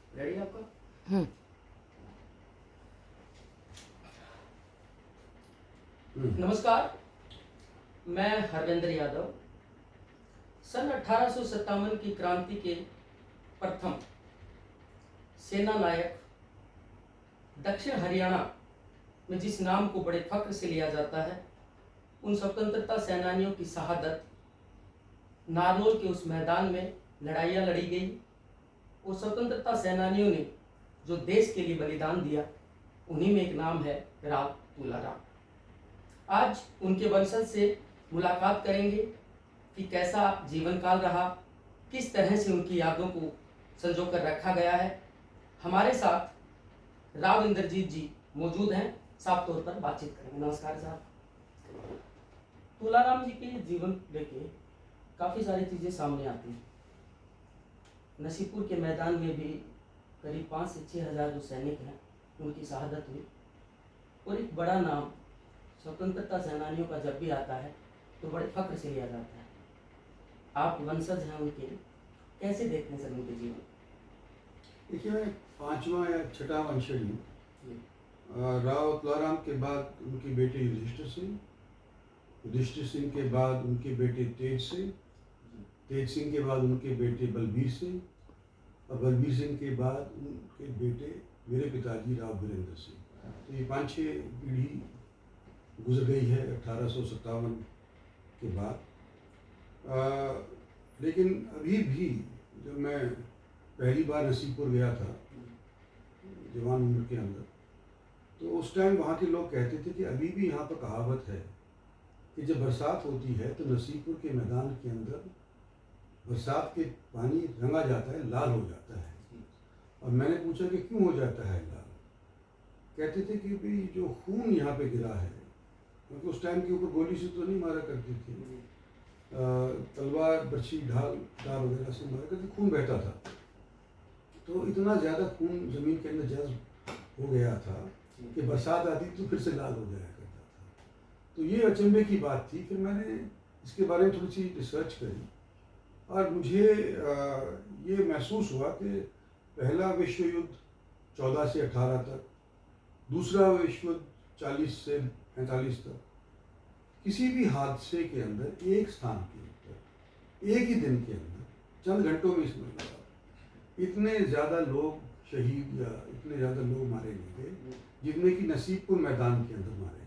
Ready आपका? नमस्कार, मैं हरविंदर यादव। सन 1857 की क्रांति के प्रथम सेना नायक दक्षिण हरियाणा में जिस नाम को बड़े फख्र से लिया जाता है, उन स्वतंत्रता सेनानियों की शहादत नारनौल के उस मैदान में लड़ाइयाँ लड़ी गई। उस स्वतंत्रता सेनानियों ने जो देश के लिए बलिदान दिया, उन्हीं में एक नाम है राव तुलाराम। आज उनके वंशज से मुलाकात करेंगे कि कैसा जीवन काल रहा, किस तरह से उनकी यादों को संजो कर रखा गया है। हमारे साथ राव इंद्रजीत जी मौजूद हैं, साफ तौर पर बातचीत करेंगे। नमस्कार साहब। तुलाराम जी के जीवन लेके काफ़ी सारी चीज़ें सामने आती हैं। नसीबपुर के मैदान में भी करीब 5 से 6 हज़ार जो सैनिक हैं, उनकी शहादत हुई। और एक बड़ा नाम स्वतंत्रता सेनानियों का जब भी आता है तो बड़े फख्र से लिया जाता है। आप वंशज हैं उनके, कैसे देखते हैं सर उनके जीवन? देखिए, मैं 5वां या 6वां वंशज हूँ। राव तुलाराम के बाद उनके बेटे युधिष्ठिर सिंह के बाद उनके बेटे तेज सिंह के बाद उनके बेटे बलबीर सिंह, और बलबीर सिंह के बाद उनके बेटे मेरे पिताजी राव वीरेंद्र सिंह। तो ये 5-6 पीढ़ी गुजर गई है 1857 के बाद। लेकिन अभी भी जब मैं पहली बार नसीबपुर गया था जवान उम्र के अंदर, तो उस टाइम वहाँ के लोग कहते थे कि अभी भी यहाँ पर कहावत है कि जब बरसात होती है तो नसीबपुर के मैदान के अंदर बरसात के पानी रंगा जाता है, लाल हो जाता है। और मैंने पूछा कि क्यों हो जाता है लाल? कहते थे कि भाई जो खून यहाँ पे गिरा है, क्योंकि उस टाइम के ऊपर गोली से तो नहीं मारा करती थी, तलवार, बर्छी, ढाल वगैरह से मारा करती, खून बहता था। तो इतना ज़्यादा खून ज़मीन के अंदर जज्ब हो गया था कि बरसात आती तो फिर से लाल हो जाया करता था। तो ये अचंभे की बात थी। फिर मैंने इसके बारे में थोड़ी सी रिसर्च करी और मुझे ये महसूस हुआ कि पहला विश्व युद्ध 14 से 18 तक, दूसरा विश्व युद्ध 40 से 45 तक, किसी भी हादसे के अंदर एक स्थान के ऊपर एक ही दिन के अंदर चंद घंटों में इसमें लगा इतने ज़्यादा लोग शहीद या इतने ज़्यादा लोग मारे नहीं गए जितने कि नसीबपुर मैदान के अंदर मारे गए थे।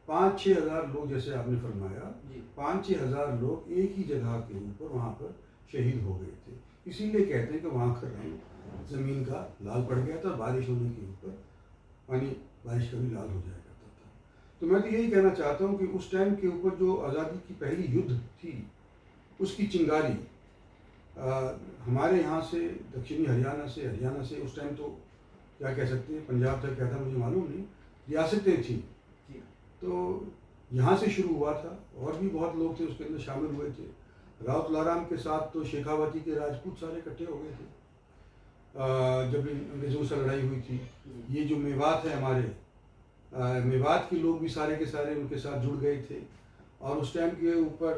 5-6 हज़ार लोग, जैसे आपने फरमाया, 5-6 हज़ार लोग एक ही जगह के ऊपर वहाँ पर शहीद हो गए थे। इसीलिए कहते हैं कि वहाँ का रंग ज़मीन का लाल पड़ गया था। बारिश होने के ऊपर बारिश का भी लाल हो जाया करता था। तो मैं तो यही कहना चाहता हूँ कि उस टाइम के ऊपर जो आज़ादी की पहली युद्ध थी, उसकी चिंगारी हमारे यहाँ से दक्षिणी हरियाणा से उस टाइम तो क्या कह सकते हैं, पंजाब तक क्या था मुझे मालूम नहीं, रियासतें थी। तो यहाँ से शुरू हुआ था और भी बहुत लोग थे उसके अंदर शामिल हुए थे। राव तुलाराम के साथ तो शेखावती के राजपूत सारे इकट्ठे हो गए थे जब अंग्रेज़ों से लड़ाई हुई थी। ये जो मेवात है हमारे, मेवात के लोग भी सारे के सारे उनके साथ जुड़ गए थे। और उस टाइम के ऊपर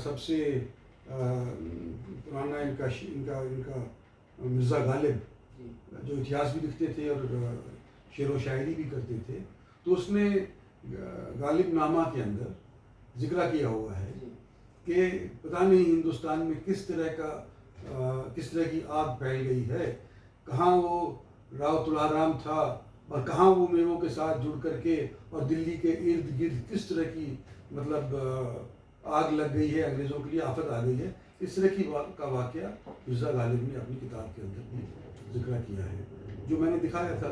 सबसे पुराना इनका मिर्ज़ा गालिब, जो इतिहास भी लिखते थे और शेर व शायरी भी करते थे, तो उसने गालिब नामा के अंदर जिक्र किया हुआ है कि पता नहीं हिंदुस्तान में किस तरह की आग फैल गई है, कहाँ वो राव तुलाराम था और कहाँ वो मेवों के साथ जुड़ करके और दिल्ली के इर्द गिर्द किस तरह की मतलब आग लग गई है, अंग्रेज़ों के लिए आफत आ गई है। इस तरह की का वाक़या मिर्ज़ा गालिब ने अपनी किताब के अंदर भी जिक्र किया है, जो मैंने दिखाया था।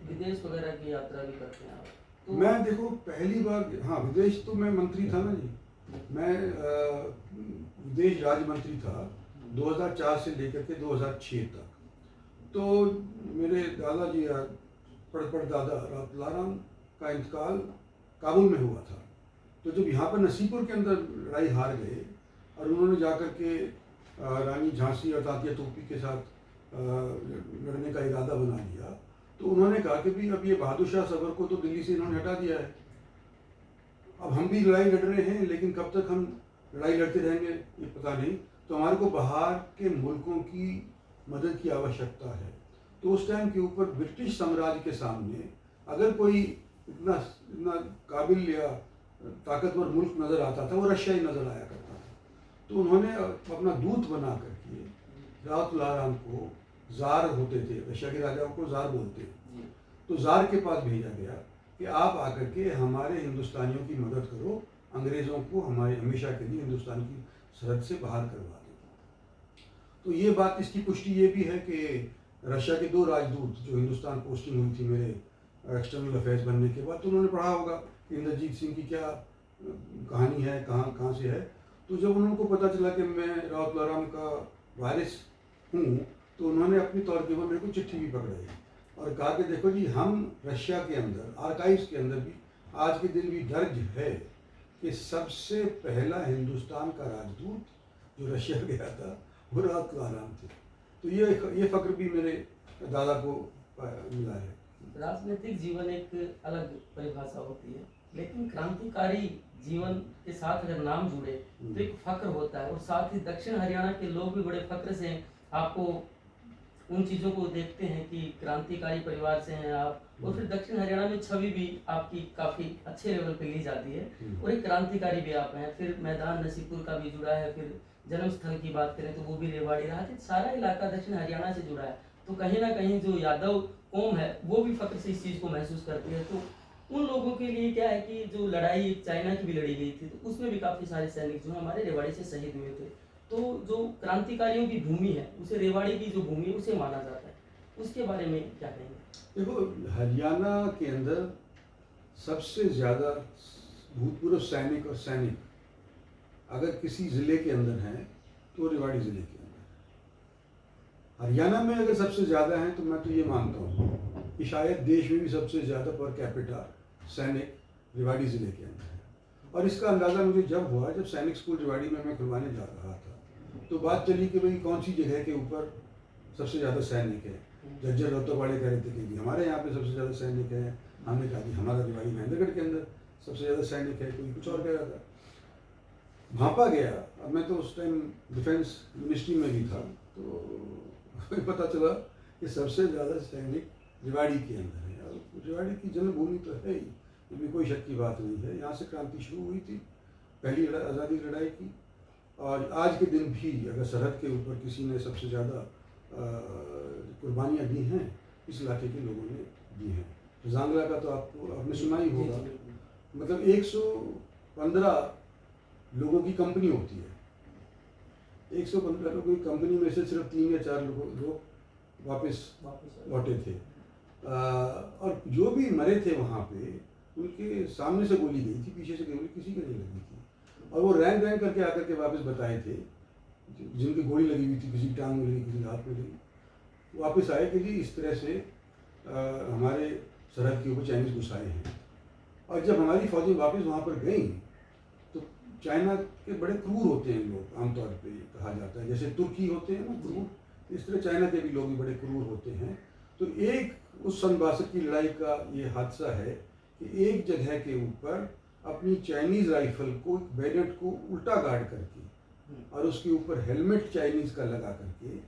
विदेश वगैरह की यात्रा भी करते हैं आप? तो मैं देखो पहली बार, हाँ, विदेश तो मैं मंत्री था ना जी, मैं विदेश राज्य मंत्री था 2004 से लेकर के 2006 तक। तो मेरे दादाजी परदादा राव तुलाराम का इंतकाल काबुल में हुआ था। तो जब यहाँ पर नसीबपुर के अंदर लड़ाई हार गए और उन्होंने जाकर के रानी झांसी और तात्या तोपी के साथ लड़ने का इरादा बना लिया, तो उन्होंने कहा कि भाई अब ये बहादुर शाह सबर को तो दिल्ली से इन्होंने हटा दिया है, अब हम भी लड़ाई लड़ रहे हैं, लेकिन कब तक हम लड़ाई लड़ते रहेंगे ये पता नहीं। तो हमारे को बाहर के मुल्कों की मदद की आवश्यकता है। तो उस टाइम के ऊपर ब्रिटिश साम्राज्य के सामने अगर कोई इतना इतना काबिल या ताकतवर मुल्क नज़र आता था, वो रशिया ही नज़र आया करता था। तो उन्होंने अपना दूत बना करके राव तुलाराम को, ज़ार होते थे, रशिया के राजाओं को ज़ार बोलते हैं, तो ज़ार के पास भेजा गया कि आप आकर के हमारे हिंदुस्तानियों की मदद करो, अंग्रेज़ों को हमारे हमेशा के लिए हिंदुस्तान की सरहद से बाहर करवा दो। तो ये बात, इसकी पुष्टि ये भी है कि रशिया के 2 राजदूत जो हिंदुस्तान पोस्टिंग हुई थी मेरे एक्सटर्नल अफेयर्स बनने के बाद, तो उन्होंने पढ़ा होगा कि इंद्रजीत सिंह की क्या कहानी है, कहाँ से है। तो जब उनको पता चला कि मैं राव तुलाराम का वारिस हूँ, तो उन्होंने अपने तौर के ऊपर मेरे को चिट्ठी भी पकड़ाई और कहा कि देखो जी, हम रशिया के अंदर आर्काइव्स के अंदर भी आज के दिन भी दर्ज है कि सबसे पहला हिंदुस्तान का राजदूत जो रशिया गया था वो राव तुलाराम थे। तो ये फ़क्र भी मेरे दादा को मिला है। राजनीतिक जीवन एक अलग परिभाषा होती है, लेकिन क्रांतिकारी जीवन के साथ अगर नाम जुड़े तो एक फक्र होता है। और साथ ही दक्षिण हरियाणा के लोग भी बड़े फक्र से आपको उन चीज़ों को देखते हैं कि क्रांतिकारी परिवार से हैं आप, और फिर दक्षिण हरियाणा में छवि भी आपकी काफ़ी अच्छे लेवल पे ली जाती है, और एक क्रांतिकारी भी आप हैं। फिर मैदान नसीबपुर का भी जुड़ा है, फिर जन्म स्थल की बात करें तो वो भी रेवाड़ी रहा है, सारा इलाका दक्षिण हरियाणा से जुड़ा है। तो कहीं ना कहीं जो यादव कौम है वो भी फक्र से इस चीज़ को महसूस करती है। तो उन लोगों के लिए क्या है कि जो लड़ाई चाइना की भी लड़ी गई थी, तो उसमें भी काफ़ी सारे सैनिक जो हमारे रेवाड़ी से शहीद हुए थे। तो जो क्रांतिकारियों की भूमि है, उसे रेवाड़ी की जो भूमि है उसे माना जाता है, उसके बारे में क्या कहेंगे? देखो, हरियाणा के अंदर सबसे ज़्यादा भूतपूर्व सैनिक और सैनिक अगर किसी ज़िले के अंदर हैं तो रेवाड़ी ज़िले के अंदर है। हरियाणा में अगर सबसे ज़्यादा हैं तो मैं तो ये मानता हूँ कि शायद देश में भी सबसे ज़्यादा पर कैपिटा सैनिक रेवाड़ी ज़िले के अंदर है। और इसका अंदाज़ा मुझे जब हुआ, जब सैनिक स्कूल रेवाड़ी में मैं खुलवाने जा रहा था, तो बात चली कि भाई कौन सी जगह के ऊपर सबसे ज़्यादा सैनिक है। जज्जर रोहतवाड़े कह रहे थे कि हमारे यहाँ पे सबसे ज़्यादा सैनिक है। हमने कहा कि हमारा रेवाड़ी महेंद्रगढ़ के अंदर सबसे ज़्यादा सैनिक है। कोई कुछ और कह रहा था। भापा गया, अब मैं तो उस टाइम डिफेंस मिनिस्ट्री में भी था, तो पता चला कि सबसे ज़्यादा सैनिक रेवाड़ी के अंदर है। और रेवाड़ी की जन्मभूमि तो है ही, इसमें कोई शक की बात नहीं है। यहाँ से क्रांति शुरू हुई थी, पहली आज़ादी लड़ाई की। और आज के दिन भी अगर सरहद के ऊपर किसी ने सबसे ज़्यादा कुर्बानियाँ दी हैं, इस इलाके के लोगों ने दी हैं। जांगला का तो आपने सुना ही होगा। मतलब 115 लोगों की कंपनी होती है। 115 लोगों की कंपनी में से सिर्फ 3 या 4 लोग वापस लौटे थे। और जो भी मरे थे वहाँ पे, उनके सामने से गोली गई थी, पीछे से गोली किसी को नहीं लगी थी। और वो रैंक करके आकर के वापस बताए थे, जिनकी गोली लगी हुई थी, किसी की टांग में लगी, किसी हाथ में लगी, वापस आए कि जी इस तरह से हमारे सरहद के ऊपर चाइनीज़ घुसाए हैं। और जब हमारी फौजें वापस वहाँ पर गई, तो चाइना के बड़े क्रूर होते हैं लोग, आमतौर पे कहा जाता है, जैसे तुर्की होते हैं ना क्रूर, इस तरह चाइना के भी लोग भी बड़े क्रूर होते हैं। तो एक उस सन 62 की लड़ाई का ये हादसा है कि एक जगह के ऊपर अपनी चाइनीज़ राइफल को, बैलेट को उल्टा गार्ड करके और उसके ऊपर हेलमेट चाइनीज़ का लगा करके,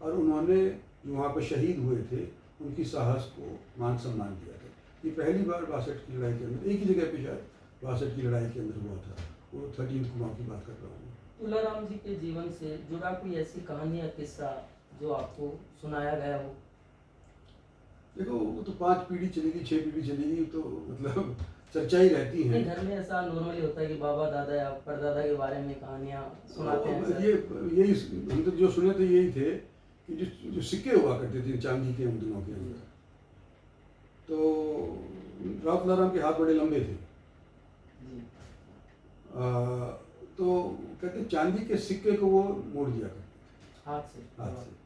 और उन्होंने जो वहाँ पर शहीद हुए थे उनकी साहस को मान सम्मान दिया था। ये पहली बार 62 की लड़ाई के अंदर, एक ही जगह पे शायद 62 की लड़ाई के अंदर हुआ था। वो 13 कुमार की बात कर रहा हूँ। तुलाराम जी के जीवन से जुड़ा कोई ऐसी कहानी या किस्सा जो आपको सुनाया गया हो? देखो, वो तो 5 पीढ़ी चलेगी, 6 पीढ़ी चलेगी, तो मतलब चर्चा ही रहती है। घर में ऐसा नॉर्मली होता है कि बाबा दादा या परदादा के बारे में कहानियाँ सुनाते हैं। यही हम तो जो सुने थे यही थे कि जो सिक्के हुआ करते थे चांदी के उन दिनों के अंदर, तो राव तुलाराम के हाथ बड़े लंबे थे। तो कहते चांदी के सिक्के को वो मोड़ दिया करते थे, हाथ से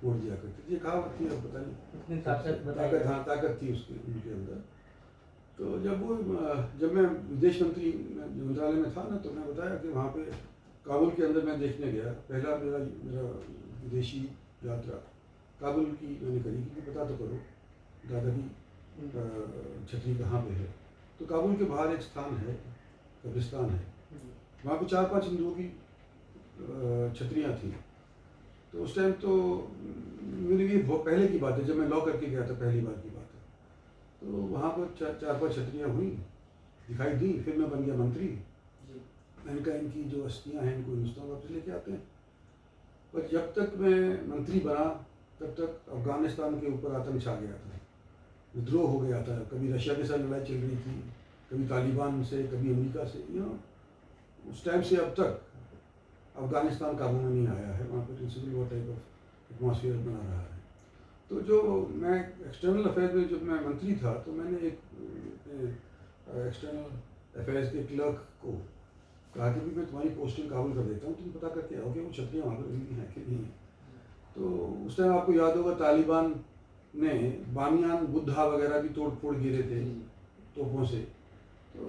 मोड़ दिया करते थे। ये कहावत थी, अब पता नहीं ताकत थी उसके उनके अंदर। तो जब मैं विदेश मंत्री मंत्रालय में था ना, तो मैं बताया कि वहाँ पे काबुल के अंदर मैं देखने गया। पहला मेरा विदेशी यात्रा काबुल की मैंने करी, क्योंकि पता तो करो दादा की छतरी कहाँ पे है। तो काबुल के बाहर एक स्थान है, कब्रिस्तान है, वहाँ पे 4-5 हिंदुओं की छतरियाँ थी। तो उस टाइम तो मेरी ये बहुत पहले की बात है, जब मैं लॉ करके गया था, पहली बार की बात है। तो वहाँ पर चार पांच छतरियाँ हुई, दिखाई दी, फिर मैं बन गया मंत्री। जी मैंने कहा इनकी जो अस्थियाँ हैं इनको हिंदुस्तान वापस लेके आते हैं। पर जब तक मैं मंत्री बना तब तक अफगानिस्तान के ऊपर आतंक छा गया था, विद्रोह हो गया था। कभी रशिया के साथ लड़ाई चल रही थी, कभी तालिबान से, कभी अमेरिका से, उस टाइम से अब तक अफगानिस्तान काबू में नहीं आया है। वहाँ पर civil war type of atmosphere बना रहा है। तो जो मैं एक्सटर्नल अफेयर में जब मैं मंत्री था तो मैंने एक एक्सटर्नल अफेयर्स के क्लर्क को कहा कि भी मैं तुम्हारी पोस्टिंग काबुल कर देता हूँ, तुम पता करके आओ कि वो छतरियाँ वहाँ पर अभी हैं कि नहीं है। तो उस टाइम आपको याद होगा तालिबान ने बामियान बुद्धा वगैरह भी तोड़ फोड़ गिरे थे तोपों से। तो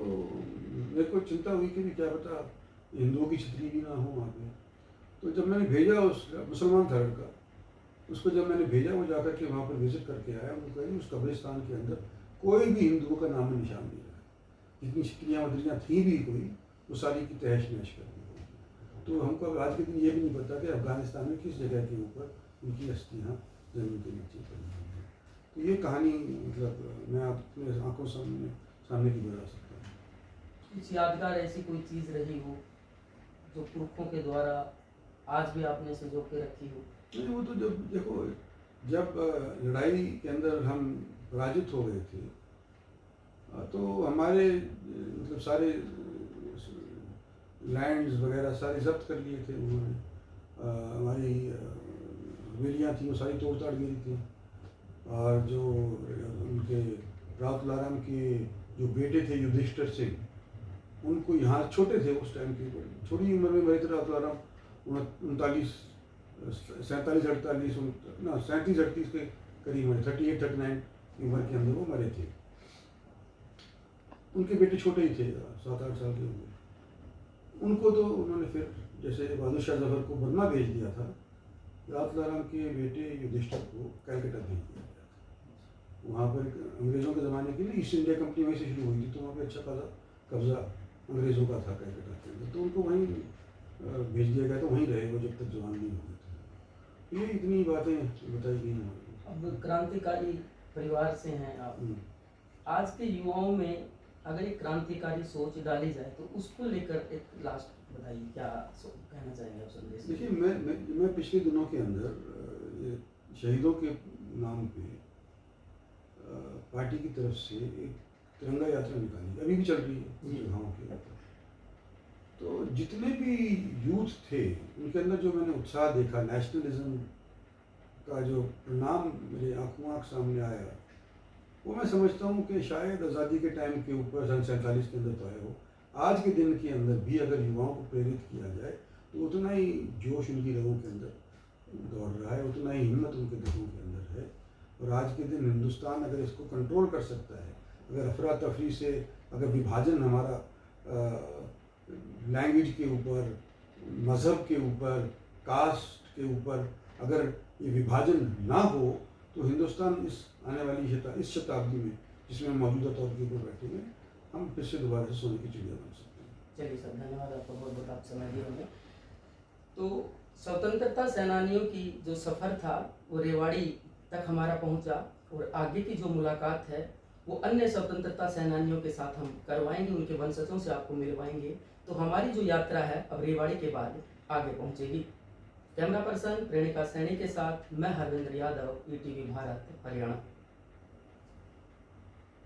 मेरे को चिंता हुई कि भी क्या पता हिंदुओं की छतरी भी ना हो वहाँ पे। तो जब मैंने भेजा, उस मुसलमान था लड़का, उसको जब मैंने भेजा, वो जाकर के वहाँ पर विजिट करके आया। उनको कहा उस कब्रिस्तान के अंदर कोई भी हिंदुओं का नाम निशान नहीं रहा, जितनी छतरियाँ वतरियाँ थी भी कोई, वो सारी की तहश नहश कर दी। तो हमको अब आज के दिन ये भी नहीं पता कि अफगानिस्तान में किस जगह के ऊपर उनकी अस्थियाँ जमीन के नीचे पड़ी हुई हैं। तो ये कहानी मतलब मैं अपने आंखों सामने की बता सकता हूँ। कुछ यादगार ऐसी कोई चीज़ रही हो जो पुरखों के द्वारा आज भी आपने संजो के रखी हो? नहीं, वो तो जब देखो, जब लड़ाई के अंदर हम पराजित हो गए थे, तो हमारे मतलब सारे लैंड्स वगैरह सारे जब्त कर लिए थे उन्होंने। हमारी हवेलियाँ थी वो सारी तोड़ ताड़ गिरी थी। और जो उनके राव तुलाराम के जो बेटे थे युधिष्ठिर सिंह, उनको यहाँ छोटे थे उस टाइम के, छोटी उम्र में मरे थे राव तुलाराम। 37 38 ना 37 38 के करीब मरे, 38 39 की उम्र के अंदर वो मरे थे। उनके बेटे छोटे ही थे, 7 8 साल के होंगे। उनको तो उन्होंने फिर जैसे बहादुर शाह जफर को बर्मा भेज दिया था, राव तुलाराम के बेटे युधिष्ठिर को कलकत्ता भेज दिया गया था। वहाँ पर अंग्रेज़ों के ज़माने की ना ईस्ट इंडिया कंपनी वहीं से शुरू हुई थी, तो वहाँ पर अच्छा खासा कब्जा अंग्रेज़ों का था कलकत्ता के अंदर। तो उनको वहीं भेज दिया गया, तो वहीं रहे वो जब तक जवान नहीं हुए थे। ये इतनी बातें बताई गई हैं। अब क्रांतिकारी परिवार से हैं आप, आज के युवाओं में अगर एक क्रांतिकारी सोच डाली जाए तो उसको लेकर एक लास्ट बताइए, क्या कहना चाहेंगे आप संदेश? देखिए, मैं पिछले दिनों के अंदर ये शहीदों के नाम पे पार्टी की तरफ से एक तिरंगा यात्रा निकाली, अभी भी चल रही है जगहों के। तो जितने भी यूथ थे उनके अंदर जो मैंने उत्साह देखा, नेशनलिज्म का जो परिणाम मेरे आंखों सामने आया, वो मैं समझता हूँ कि शायद आज़ादी के टाइम के ऊपर सन 47 के अंदर तो आया हो, आज के दिन के अंदर भी अगर युवाओं को प्रेरित किया जाए तो उतना ही जोश उनकी रगों के अंदर दौड़ रहा है, उतना ही हिम्मत उनके दिलों के अंदर है। और आज के दिन हिंदुस्तान अगर इसको कंट्रोल कर सकता है, अगर अफरा तफरी से, अगर विभाजन हमारा लैंग्वेज के ऊपर, मज़हब के ऊपर, कास्ट के ऊपर अगर ये विभाजन ना हो, तो हिंदुस्तान इस आने वाली इस शताब्दी में जिसमें हम मौजूदा तौर के ऊपर बैठे हैं, हम फिर से दोबारा से सोने की चिड़िया बन सकते हैं। चलिए सर, धन्यवाद आपका, बहुत बहुत आप समय दिए हमें। तो स्वतंत्रता सेनानियों की जो सफ़र था वो रेवाड़ी तक हमारा पहुंचा, और आगे की जो मुलाकात है वो अन्य स्वतंत्रता सेनानियों के साथ हम करवाएंगे, उनके वंशजों से आपको मिलवाएंगे। तो हमारी जो यात्रा है अब रेवाड़ी के बाद आगे पहुंचेगी। कैमरा पर्सन प्रेरणिका सैनी के साथ मैं हरविंद्र यादव, ईटीवी भारत, हरियाणा।